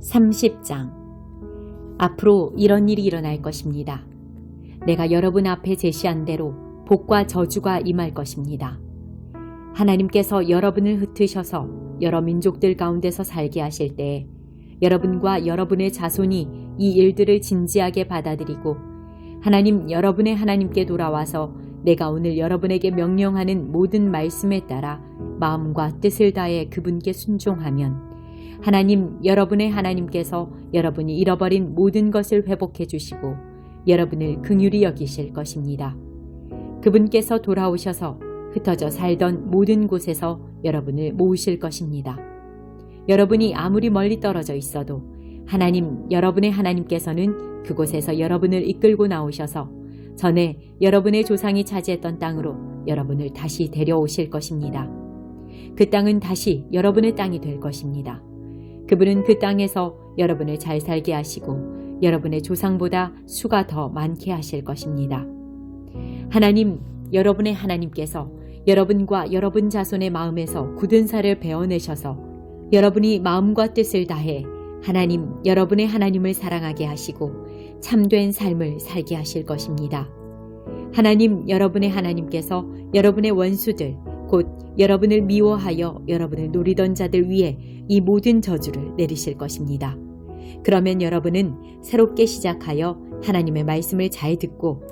30장. 앞으로 이런 일이 일어날 것입니다. 내가 여러분 앞에 제시한 대로 복과 저주가 임할 것입니다. 하나님께서 여러분을 흩으셔서 여러 민족들 가운데서 살게 하실 때에 여러분과 여러분의 자손이 이 일들을 진지하게 받아들이고 하나님 여러분의 하나님께 돌아와서 내가 오늘 여러분에게 명령하는 모든 말씀에 따라 마음과 뜻을 다해 그분께 순종하면 하나님 여러분의 하나님께서 여러분이 잃어버린 모든 것을 회복해 주시고 여러분을 긍휼히 여기실 것입니다. 그분께서 돌아오셔서 흩어져 살던 모든 곳에서 여러분을 모으실 것입니다. 여러분이 아무리 멀리 떨어져 있어도 하나님 여러분의 하나님께서는 그곳에서 여러분을 이끌고 나오셔서 전에 여러분의 조상이 차지했던 땅으로 여러분을 다시 데려오실 것입니다. 그 땅은 다시 여러분의 땅이 될 것입니다. 그분은 그 땅에서 여러분을 잘 살게 하시고 여러분의 조상보다 수가 더 많게 하실 것입니다. 하나님, 여러분의 하나님께서 여러분과 여러분 자손의 마음에서 굳은 살을 베어내셔서 여러분이 마음과 뜻을 다해 하나님, 여러분의 하나님을 사랑하게 하시고 참된 삶을 살게 하실 것입니다. 하나님, 여러분의 하나님께서 여러분의 원수들, 곧 여러분을 미워하여 여러분을 노리던 자들 위에 이 모든 저주를 내리실 것입니다. 그러면 여러분은 새롭게 시작하여 하나님의 말씀을 잘 듣고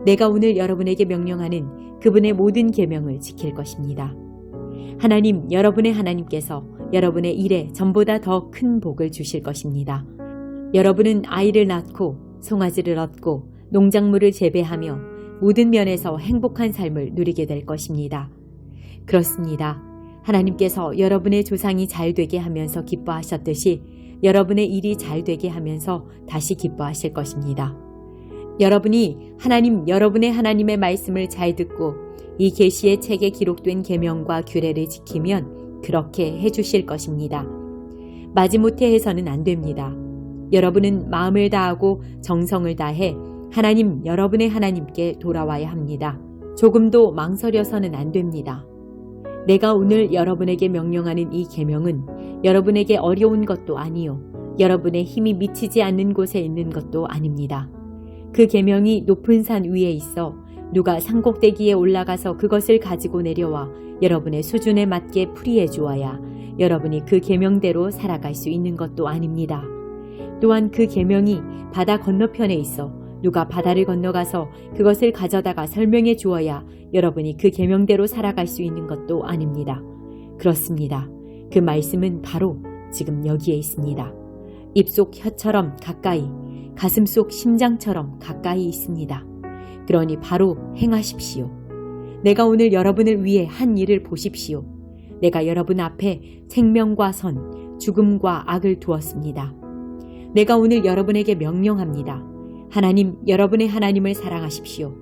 내가 오늘 여러분에게 명령하는 그분의 모든 계명을 지킬 것입니다. 하나님, 여러분의 하나님께서 여러분의 일에 전보다 더 큰 복을 주실 것입니다. 여러분은 아이를 낳고 송아지를 얻고 농작물을 재배하며 모든 면에서 행복한 삶을 누리게 될 것입니다. 그렇습니다. 하나님께서 여러분의 조상이 잘 되게 하면서 기뻐하셨듯이 여러분의 일이 잘 되게 하면서 다시 기뻐하실 것입니다. 여러분이 하나님 여러분의 하나님의 말씀을 잘 듣고 이 계시의 책에 기록된 계명과 규례를 지키면 그렇게 해주실 것입니다. 마지못해 해서는 안 됩니다. 여러분은 마음을 다하고 정성을 다해 하나님 여러분의 하나님께 돌아와야 합니다. 조금도 망설여서는 안 됩니다. 내가 오늘 여러분에게 명령하는 이 계명은 여러분에게 어려운 것도 아니요 여러분의 힘이 미치지 않는 곳에 있는 것도 아닙니다. 그 계명이 높은 산 위에 있어 누가 산꼭대기에 올라가서 그것을 가지고 내려와 여러분의 수준에 맞게 풀이해 주어야 여러분이 그 계명대로 살아갈 수 있는 것도 아닙니다. 또한 그 계명이 바다 건너편에 있어 누가 바다를 건너가서 그것을 가져다가 설명해 주어야 여러분이 그 계명대로 살아갈 수 있는 것도 아닙니다. 그렇습니다. 그 말씀은 바로 지금 여기에 있습니다. 입속 혀처럼 가까이, 가슴속 심장처럼 가까이 있습니다. 그러니 바로 행하십시오. 내가 오늘 여러분을 위해 한 일을 보십시오. 내가 여러분 앞에 생명과 선, 죽음과 악을 두었습니다. 내가 오늘 여러분에게 명령합니다. 하나님, 여러분의 하나님을 사랑하십시오.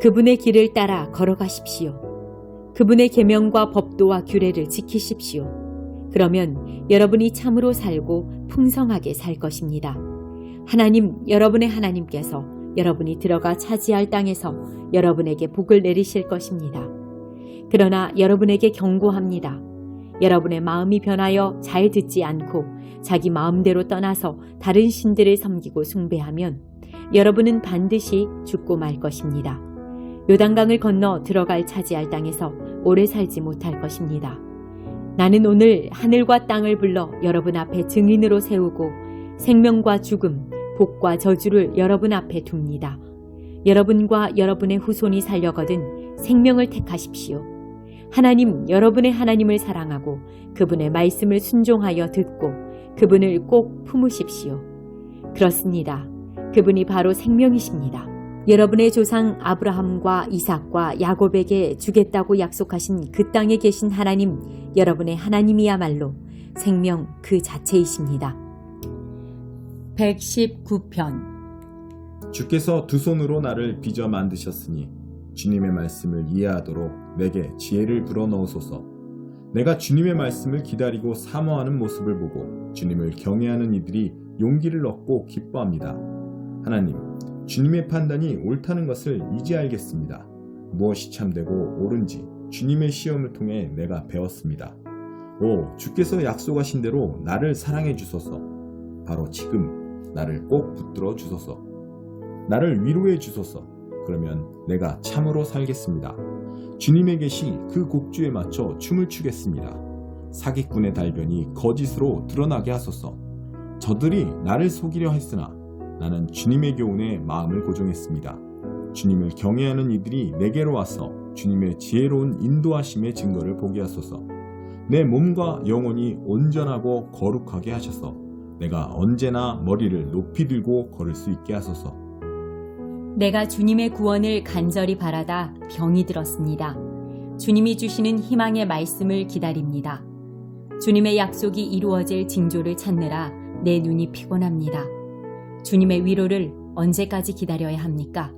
그분의 길을 따라 걸어가십시오. 그분의 계명과 법도와 규례를 지키십시오. 그러면 여러분이 참으로 살고 풍성하게 살 것입니다. 하나님, 여러분의 하나님께서 여러분이 들어가 차지할 땅에서 여러분에게 복을 내리실 것입니다. 그러나 여러분에게 경고합니다. 여러분의 마음이 변하여 잘 듣지 않고 자기 마음대로 떠나서 다른 신들을 섬기고 숭배하면 여러분은 반드시 죽고 말 것입니다. 요단강을 건너 들어갈 차지할 땅에서 오래 살지 못할 것입니다. 나는 오늘 하늘과 땅을 불러 여러분 앞에 증인으로 세우고 생명과 죽음, 복과 저주를 여러분 앞에 둡니다. 여러분과 여러분의 후손이 살려거든 생명을 택하십시오. 하나님, 여러분의 하나님을 사랑하고 그분의 말씀을 순종하여 듣고 그분을 꼭 품으십시오. 그렇습니다. 그분이 바로 생명이십니다. 여러분의 조상 아브라함과 이삭과 야곱에게 주겠다고 약속하신 그 땅에 계신 하나님, 여러분의 하나님이야말로 생명 그 자체이십니다. 119편. 주께서 두 손으로 나를 빚어 만드셨으니 주님의 말씀을 이해하도록 내게 지혜를 불어넣으소서. 내가 주님의 말씀을 기다리고 사모하는 모습을 보고 주님을 경외하는 이들이 용기를 얻고 기뻐합니다. 하나님, 주님의 판단이 옳다는 것을 이제 알겠습니다. 무엇이 참되고 옳은지 주님의 시험을 통해 내가 배웠습니다. 오, 주께서 약속하신 대로 나를 사랑해 주소서. 바로 지금 나를 꼭 붙들어 주소서. 나를 위로해 주소서. 그러면 내가 참으로 살겠습니다. 주님의 계시 그 곡주에 맞춰 춤을 추겠습니다. 사기꾼의 달변이 거짓으로 드러나게 하소서. 저들이 나를 속이려 했으나 나는 주님의 교훈에 마음을 고정했습니다. 주님을 경외하는 이들이 내게로 와서 주님의 지혜로운 인도하심의 증거를 보게 하소서. 내 몸과 영혼이 온전하고 거룩하게 하셔서 내가 언제나 머리를 높이 들고 걸을 수 있게 하소서. 내가 주님의 구원을 간절히 바라다 병이 들었습니다. 주님이 주시는 희망의 말씀을 기다립니다. 주님의 약속이 이루어질 징조를 찾느라 내 눈이 피곤합니다. 주님의 위로를 언제까지 기다려야 합니까?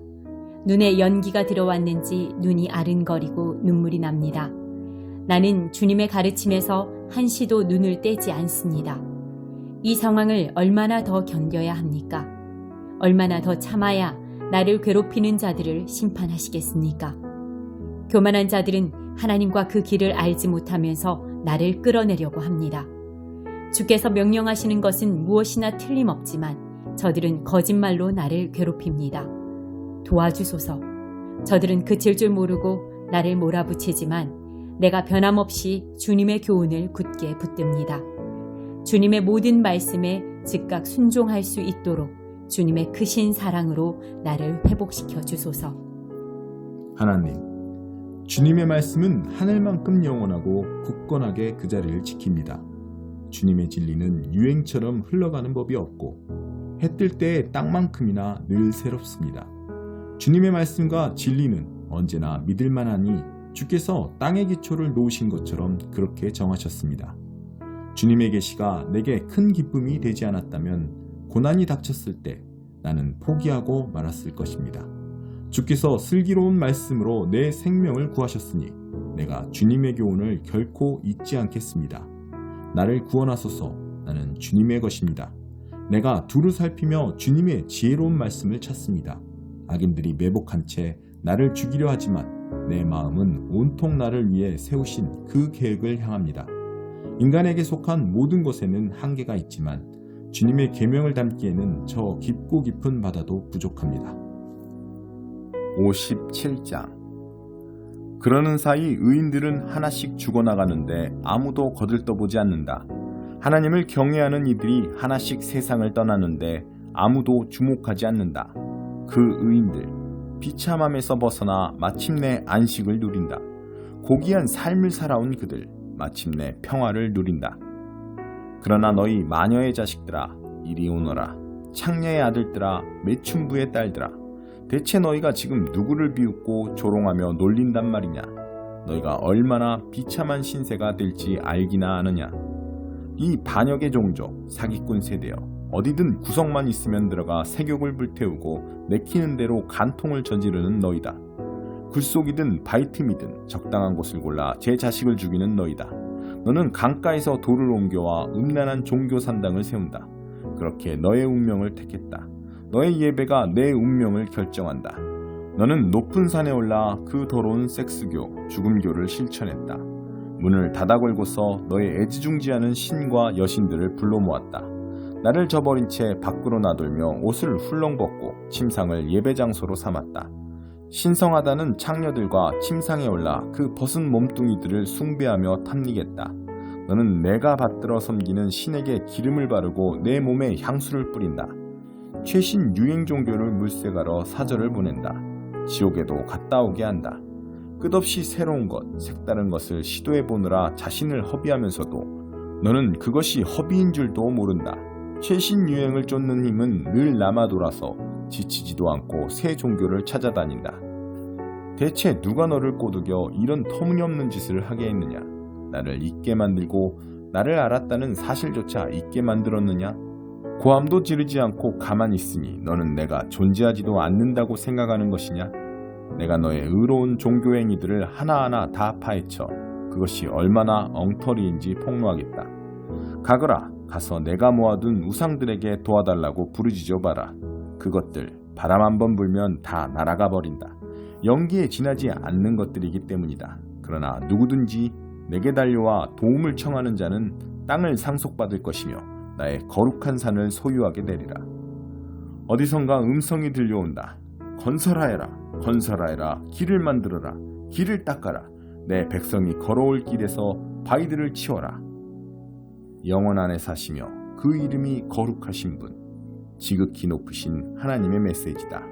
눈에 연기가 들어왔는지 눈이 아른거리고 눈물이 납니다. 나는 주님의 가르침에서 한시도 눈을 떼지 않습니다. 이 상황을 얼마나 더 견뎌야 합니까? 얼마나 더 참아야 나를 괴롭히는 자들을 심판하시겠습니까? 교만한 자들은 하나님과 그 길을 알지 못하면서 나를 끌어내려고 합니다. 주께서 명령하시는 것은 무엇이나 틀림없지만 저들은 거짓말로 나를 괴롭힙니다. 도와주소서. 저들은 그칠 줄 모르고 나를 몰아붙이지만 내가 변함없이 주님의 교훈을 굳게 붙듭니다. 주님의 모든 말씀에 즉각 순종할 수 있도록 주님의 크신 사랑으로 나를 회복시켜 주소서. 하나님, 주님의 말씀은 하늘만큼 영원하고 굳건하게 그 자리를 지킵니다. 주님의 진리는 유행처럼 흘러가는 법이 없고 해 뜰 때의 땅만큼이나 늘 새롭습니다. 주님의 말씀과 진리는 언제나 믿을만하니 주께서 땅의 기초를 놓으신 것처럼 그렇게 정하셨습니다. 주님의 계시가 내게 큰 기쁨이 되지 않았다면 고난이 닥쳤을 때 나는 포기하고 말았을 것입니다. 주께서 슬기로운 말씀으로 내 생명을 구하셨으니 내가 주님의 교훈을 결코 잊지 않겠습니다. 나를 구원하소서. 나는 주님의 것입니다. 내가 두루 살피며 주님의 지혜로운 말씀을 찾습니다. 악인들이 매복한 채 나를 죽이려 하지만 내 마음은 온통 나를 위해 세우신 그 계획을 향합니다. 인간에게 속한 모든 것에는 한계가 있지만 주님의 계명을 담기에는 저 깊고 깊은 바다도 부족합니다. 57장. 그러는 사이 의인들은 하나씩 죽어나가는데 아무도 거들떠보지 않는다. 하나님을 경외하는 이들이 하나씩 세상을 떠나는데 아무도 주목하지 않는다. 그 의인들, 비참함에서 벗어나 마침내 안식을 누린다. 고귀한 삶을 살아온 그들, 마침내 평화를 누린다. 그러나 너희 마녀의 자식들아, 이리 오너라. 창녀의 아들들아, 매춘부의 딸들아, 대체 너희가 지금 누구를 비웃고 조롱하며 놀린단 말이냐? 너희가 얼마나 비참한 신세가 될지 알기나 아느냐? 이 반역의 종족, 사기꾼 세대여, 어디든 구석만 있으면 들어가 세욕을 불태우고 내키는 대로 간통을 저지르는 너희다. 굴속이든 바위 틈이든 적당한 곳을 골라 제 자식을 죽이는 너희다. 너는 강가에서 돌을 옮겨와 음란한 종교 산당을 세운다. 그렇게 너의 운명을 택했다. 너의 예배가 내 운명을 결정한다. 너는 높은 산에 올라 그 더러운 섹스교, 죽음교를 실천했다. 문을 닫아 걸고서 너의 애지중지하는 신과 여신들을 불러 모았다. 나를 저버린 채 밖으로 나돌며 옷을 훌렁 벗고 침상을 예배 장소로 삼았다. 신성하다는 창녀들과 침상에 올라 그 벗은 몸뚱이들을 숭배하며 탐닉했다. 너는 내가 받들어 섬기는 신에게 기름을 바르고 내 몸에 향수를 뿌린다. 최신 유행 종교를 물색하러 사절을 보낸다. 지옥에도 갔다 오게 한다. 끝없이 새로운 것, 색다른 것을 시도해보느라 자신을 허비하면서도 너는 그것이 허비인 줄도 모른다. 최신 유행을 쫓는 힘은 늘 남아 돌아서 지치지도 않고 새 종교를 찾아다닌다. 대체 누가 너를 꼬드겨 이런 터무니없는 짓을 하게 했느냐? 나를 잊게 만들고 나를 알았다는 사실조차 잊게 만들었느냐? 고함도 지르지 않고 가만히 있으니 너는 내가 존재하지도 않는다고 생각하는 것이냐? 내가 너의 의로운 종교 행위들을 하나하나 다 파헤쳐 그것이 얼마나 엉터리인지 폭로하겠다. 가거라. 가서 내가 모아둔 우상들에게 도와달라고 부르짖어 봐라. 그것들 바람 한번 불면 다 날아가 버린다. 연기에 지나지 않는 것들이기 때문이다. 그러나 누구든지 내게 달려와 도움을 청하는 자는 땅을 상속받을 것이며 나의 거룩한 산을 소유하게 되리라. 어디선가 음성이 들려온다. 건설하여라, 건설하여라, 길을 만들어라, 길을 닦아라. 내 백성이 걸어올 길에서 바위들을 치워라. 영원 안에 사시며 그 이름이 거룩하신 분, 지극히 높으신 하나님의 메시지다.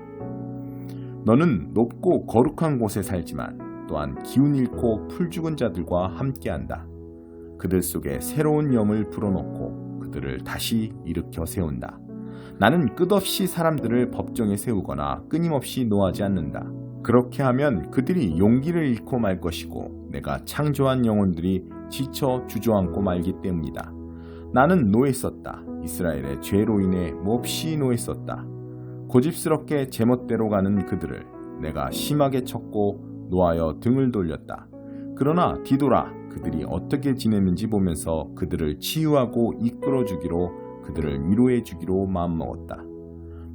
너는 높고 거룩한 곳에 살지만 또한 기운 잃고 풀 죽은 자들과 함께한다. 그들 속에 새로운 영을 불어넣고 그들을 다시 일으켜 세운다. 나는 끝없이 사람들을 법정에 세우거나 끊임없이 노하지 않는다. 그렇게 하면 그들이 용기를 잃고 말 것이고 내가 창조한 영혼들이 지쳐 주저앉고 말기 때문이다. 나는 노했었다. 이스라엘의 죄로 인해 몹시 노했었다. 고집스럽게 제멋대로 가는 그들을 내가 심하게 쳤고 노하여 등을 돌렸다. 그러나 뒤돌아 그들이 어떻게 지내는지 보면서 그들을 치유하고 이끌어주기로 그들을 위로해주기로 마음먹었다.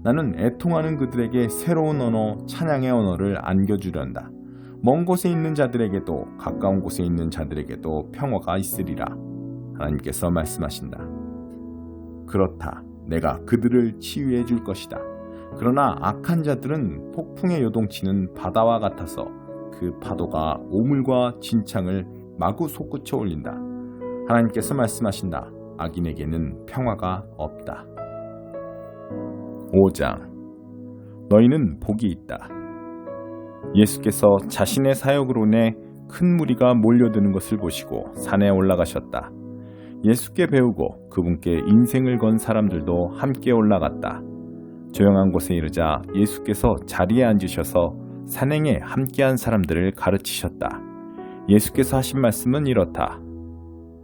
나는 애통하는 그들에게 새로운 언어, 찬양의 언어를 안겨주련다. 먼 곳에 있는 자들에게도 가까운 곳에 있는 자들에게도 평화가 있으리라. 하나님께서 말씀하신다. 그렇다. 내가 그들을 치유해 줄 것이다. 그러나 악한 자들은 폭풍에 요동치는 바다와 같아서 그 파도가 오물과 진창을 마구 솟구쳐 올린다. 하나님께서 말씀하신다. 악인에게는 평화가 없다. 5장. 너희는 복이 있다. 예수께서 자신의 사역으로 인해 큰 무리가 몰려드는 것을 보시고 산에 올라가셨다. 예수께 배우고 그분께 인생을 건 사람들도 함께 올라갔다. 조용한 곳에 이르자 예수께서 자리에 앉으셔서 산행에 함께한 사람들을 가르치셨다. 예수께서 하신 말씀은 이렇다.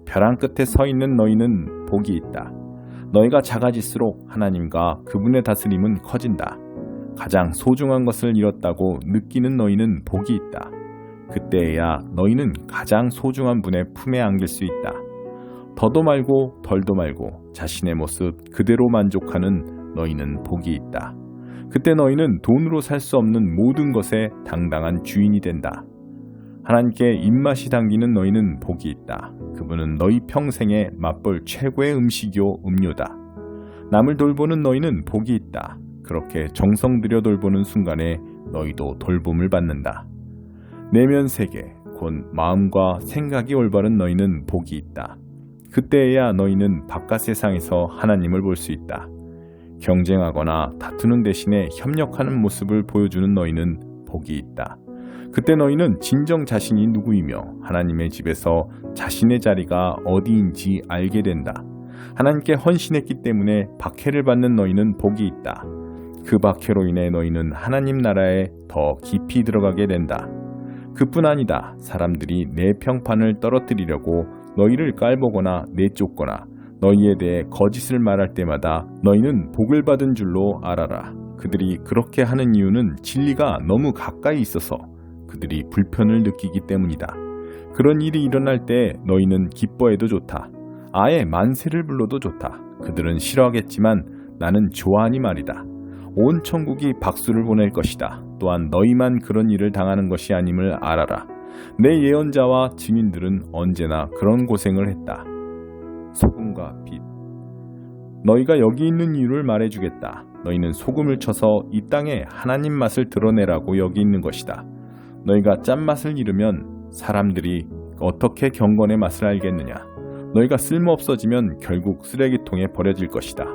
벼랑 끝에 서 있는 너희는 복이 있다. 너희가 작아질수록 하나님과 그분의 다스림은 커진다. 가장 소중한 것을 잃었다고 느끼는 너희는 복이 있다. 그때에야 너희는 가장 소중한 분의 품에 안길 수 있다. 더도 말고 덜도 말고 자신의 모습 그대로 만족하는 너희는 복이 있다. 그때 너희는 돈으로 살 수 없는 모든 것의 당당한 주인이 된다. 하나님께 입맛이 당기는 너희는 복이 있다. 그분은 너희 평생에 맛볼 최고의 음식이요 음료다. 남을 돌보는 너희는 복이 있다. 그렇게 정성 들여 돌보는 순간에 너희도 돌봄을 받는다. 내면 세계, 곧 마음과 생각이 올바른 너희는 복이 있다. 그때에야 너희는 바깥 세상에서 하나님을 볼 수 있다. 경쟁하거나 다투는 대신에 협력하는 모습을 보여주는 너희는 복이 있다. 그때 너희는 진정 자신이 누구이며 하나님의 집에서 자신의 자리가 어디인지 알게 된다. 하나님께 헌신했기 때문에 박해를 받는 너희는 복이 있다. 그 박해로 인해 너희는 하나님 나라에 더 깊이 들어가게 된다. 그뿐 아니다. 사람들이 내 평판을 떨어뜨리려고 너희를 깔보거나 내쫓거나 너희에 대해 거짓을 말할 때마다 너희는 복을 받은 줄로 알아라. 그들이 그렇게 하는 이유는 진리가 너무 가까이 있어서 그들이 불편을 느끼기 때문이다. 그런 일이 일어날 때 너희는 기뻐해도 좋다. 아예 만세를 불러도 좋다. 그들은 싫어하겠지만 나는 좋아하니 말이다. 온 천국이 박수를 보낼 것이다. 또한 너희만 그런 일을 당하는 것이 아님을 알아라. 내 예언자와 증인들은 언제나 그런 고생을 했다. 소금과 빛. 너희가 여기 있는 이유를 말해주겠다. 너희는 소금을 쳐서 이 땅에 하나님 맛을 드러내라고 여기 있는 것이다. 너희가 짠맛을 잃으면 사람들이 어떻게 경건의 맛을 알겠느냐. 너희가 쓸모없어지면 결국 쓰레기통에 버려질 것이다.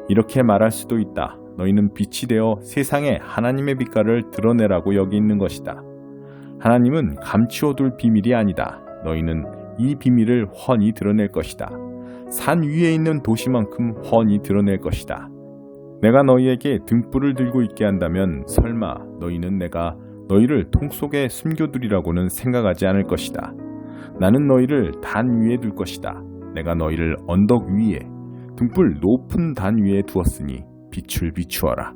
이렇게 말할 수도 있다. 너희는 빛이 되어 세상에 하나님의 빛깔을 드러내라고 여기 있는 것이다. 하나님은 감추어둘 비밀이 아니다. 너희는 이 비밀을 훤히 드러낼 것이다. 산 위에 있는 도시만큼 훤히 드러낼 것이다. 내가 너희에게 등불을 들고 있게 한다면 설마 너희는 내가 너희를 통 속에 숨겨두리라고는 생각하지 않을 것이다. 나는 너희를 단 위에 둘 것이다. 내가 너희를 언덕 위에 등불 높은 단 위에 두었으니 빛을 비추어라.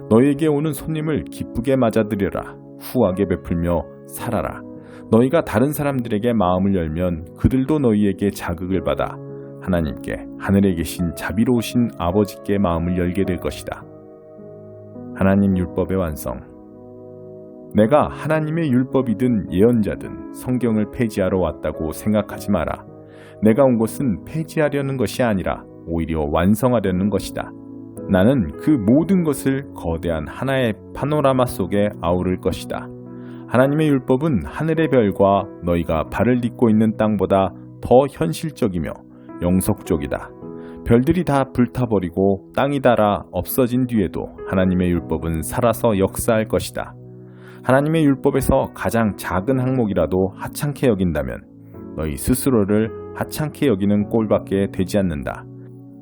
너희에게 오는 손님을 기쁘게 맞아들여라. 후하게 베풀며 살아라. 너희가 다른 사람들에게 마음을 열면 그들도 너희에게 자극을 받아 하나님께 하늘에 계신 자비로우신 아버지께 마음을 열게 될 것이다. 하나님 율법의 완성. 내가 하나님의 율법이든 예언자든 성경을 폐지하러 왔다고 생각하지 마라. 내가 온 것은 폐지하려는 것이 아니라 오히려 완성하려는 것이다. 나는 그 모든 것을 거대한 하나의 파노라마 속에 아우를 것이다. 하나님의 율법은 하늘의 별과 너희가 발을 딛고 있는 땅보다 더 현실적이며 영속적이다. 별들이 다 불타버리고 땅이 닳아 없어진 뒤에도 하나님의 율법은 살아서 역사할 것이다. 하나님의 율법에서 가장 작은 항목이라도 하찮게 여긴다면 너희 스스로를 하찮게 여기는 꼴밖에 되지 않는다.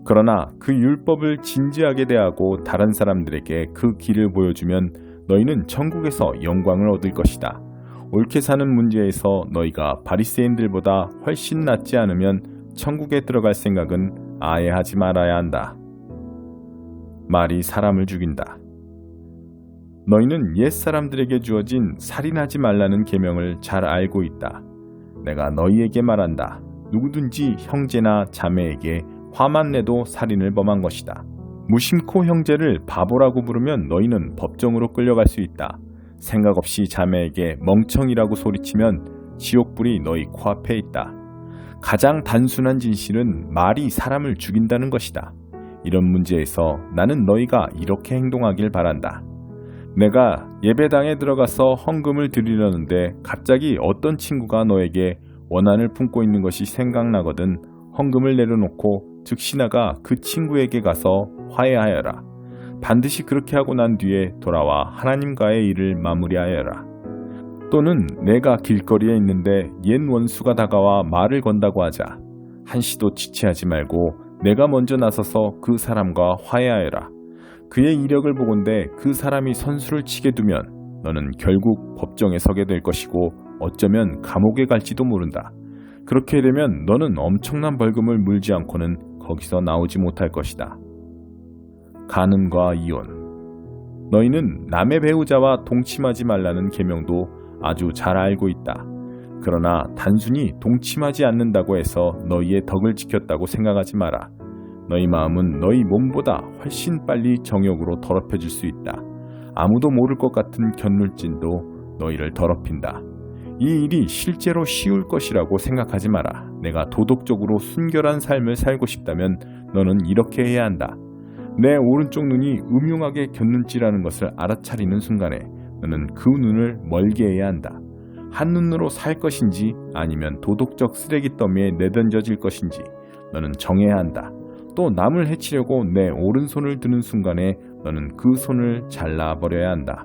그러나 그 율법을 진지하게 대하고 다른 사람들에게 그 길을 보여주면 너희는 천국에서 영광을 얻을 것이다. 옳게 사는 문제에서 너희가 바리새인들보다 훨씬 낫지 않으면 천국에 들어갈 생각은 아예 하지 말아야 한다. 말이 사람을 죽인다. 너희는 옛사람들에게 주어진 살인하지 말라는 계명을 잘 알고 있다. 내가 너희에게 말한다. 누구든지 형제나 자매에게 화만 내도 살인을 범한 것이다. 무심코 형제를 바보라고 부르면 너희는 법정으로 끌려갈 수 있다. 생각 없이 자매에게 멍청이라고 소리치면 지옥불이 너희 코앞에 있다. 가장 단순한 진실은 말이 사람을 죽인다는 것이다. 이런 문제에서 나는 너희가 이렇게 행동하길 바란다. 내가 예배당에 들어가서 헌금을 드리려는데 갑자기 어떤 친구가 너에게 원한을 품고 있는 것이 생각나거든 헌금을 내려놓고 즉시 나가 그 친구에게 가서 화해하여라. 반드시 그렇게 하고 난 뒤에 돌아와 하나님과의 일을 마무리하여라. 또는 내가 길거리에 있는데 옛 원수가 다가와 말을 건다고 하자. 한시도 지체하지 말고 내가 먼저 나서서 그 사람과 화해하여라. 그의 이력을 보건대 그 사람이 선수를 치게 두면 너는 결국 법정에 서게 될 것이고 어쩌면 감옥에 갈지도 모른다. 그렇게 되면 너는 엄청난 벌금을 물지 않고는 거기서 나오지 못할 것이다. 간음과 이혼. 너희는 남의 배우자와 동침하지 말라는 계명도 아주 잘 알고 있다. 그러나 단순히 동침하지 않는다고 해서 너희의 덕을 지켰다고 생각하지 마라. 너희 마음은 너희 몸보다 훨씬 빨리 정욕으로 더럽혀질 수 있다. 아무도 모를 것 같은 견눌진도 너희를 더럽힌다. 이 일이 실제로 쉬울 것이라고 생각하지 마라. 내가 도덕적으로 순결한 삶을 살고 싶다면 너는 이렇게 해야 한다. 내 오른쪽 눈이 음흉하게 곁눈질하는 것을 알아차리는 순간에 너는 그 눈을 멀게 해야 한다. 한 눈으로 살 것인지 아니면 도덕적 쓰레기 더미에 내던져질 것인지 너는 정해야 한다. 또 남을 해치려고 내 오른손을 드는 순간에 너는 그 손을 잘라버려야 한다.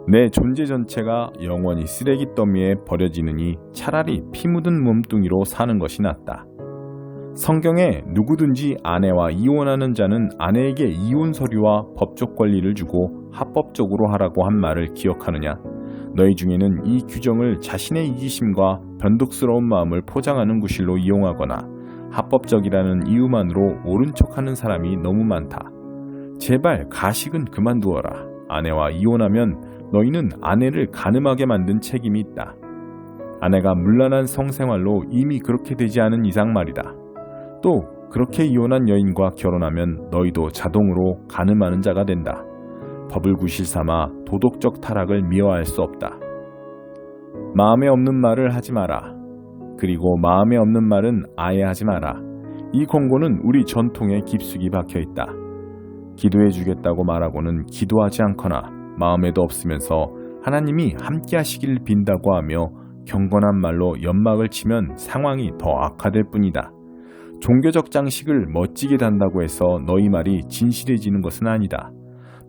내 존재 전체가 영원히 쓰레기 더미에 버려지느니 차라리 피 묻은 몸뚱이로 사는 것이 낫다. 성경에 누구든지 아내와 이혼하는 자는 아내에게 이혼 서류와 법적 권리를 주고 합법적으로 하라고 한 말을 기억하느냐? 너희 중에는 이 규정을 자신의 이기심과 변덕스러운 마음을 포장하는 구실로 이용하거나 합법적이라는 이유만으로 옳은 척하는 사람이 너무 많다. 제발 가식은 그만두어라. 아내와 이혼하면 너희는 아내를 간음하게 만든 책임이 있다. 아내가 문란한 성생활로 이미 그렇게 되지 않은 이상 말이다. 또 그렇게 이혼한 여인과 결혼하면 너희도 자동으로 간음하는 자가 된다. 법을 구실 삼아 도덕적 타락을 미워할 수 없다. 마음에 없는 말을 하지 마라. 그리고 마음에 없는 말은 아예 하지 마라. 이 권고는 우리 전통에 깊숙이 박혀있다. 기도해 주겠다고 말하고는 기도하지 않거나 마음에도 없으면서 하나님이 함께 하시길 빈다고 하며 경건한 말로 연막을 치면 상황이 더 악화될 뿐이다. 종교적 장식을 멋지게 단다고 해서 너희 말이 진실해지는 것은 아니다.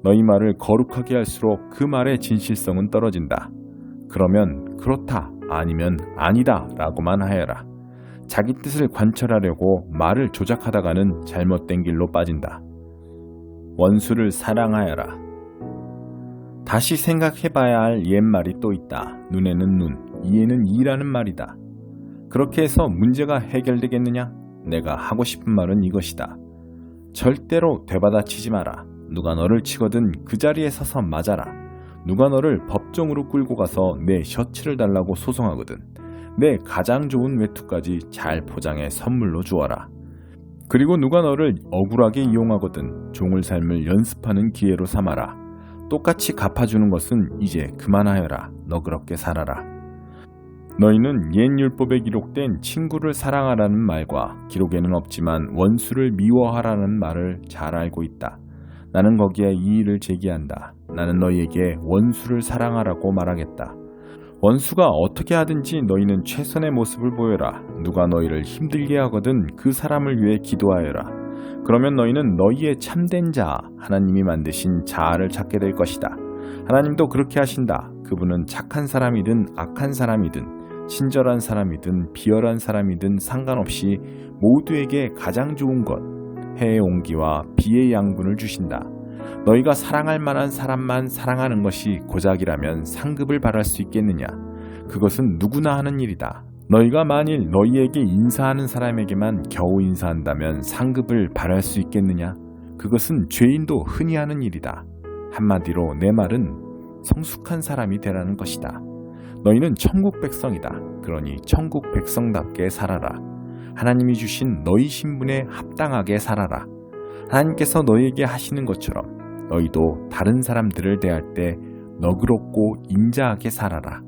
너희 말을 거룩하게 할수록 그 말의 진실성은 떨어진다. 그러면 그렇다 아니면 아니다 라고만 하여라. 자기 뜻을 관철하려고 말을 조작하다가는 잘못된 길로 빠진다. 원수를 사랑하여라. 다시 생각해봐야 할 옛말이 또 있다. 눈에는 눈, 이에는 이라는 말이다. 그렇게 해서 문제가 해결되겠느냐? 내가 하고 싶은 말은 이것이다. 절대로 되받아치지 마라. 누가 너를 치거든 그 자리에 서서 맞아라. 누가 너를 법정으로 끌고 가서 내 셔츠를 달라고 소송하거든 내 가장 좋은 외투까지 잘 포장해 선물로 주어라. 그리고 누가 너를 억울하게 이용하거든 종을 삶을 연습하는 기회로 삼아라. 똑같이 갚아주는 것은 이제 그만하여라. 너그럽게 살아라. 너희는 옛 율법에 기록된 친구를 사랑하라는 말과 기록에는 없지만 원수를 미워하라는 말을 잘 알고 있다. 나는 거기에 이의를 제기한다. 나는 너희에게 원수를 사랑하라고 말하겠다. 원수가 어떻게 하든지 너희는 최선의 모습을 보여라. 누가 너희를 힘들게 하거든 그 사람을 위해 기도하여라. 그러면 너희는 너희의 참된 자, 하나님이 만드신 자아를 찾게 될 것이다. 하나님도 그렇게 하신다. 그분은 착한 사람이든 악한 사람이든 친절한 사람이든 비열한 사람이든 상관없이 모두에게 가장 좋은 것, 해의 온기와 비의 양분을 주신다. 너희가 사랑할 만한 사람만 사랑하는 것이 고작이라면 상급을 바랄 수 있겠느냐? 그것은 누구나 하는 일이다. 너희가 만일 너희에게 인사하는 사람에게만 겨우 인사한다면 상급을 바랄 수 있겠느냐? 그것은 죄인도 흔히 하는 일이다. 한마디로 내 말은 성숙한 사람이 되라는 것이다. 너희는 천국 백성이다. 그러니 천국 백성답게 살아라. 하나님이 주신 너희 신분에 합당하게 살아라. 하나님께서 너희에게 하시는 것처럼 너희도 다른 사람들을 대할 때 너그럽고 인자하게 살아라.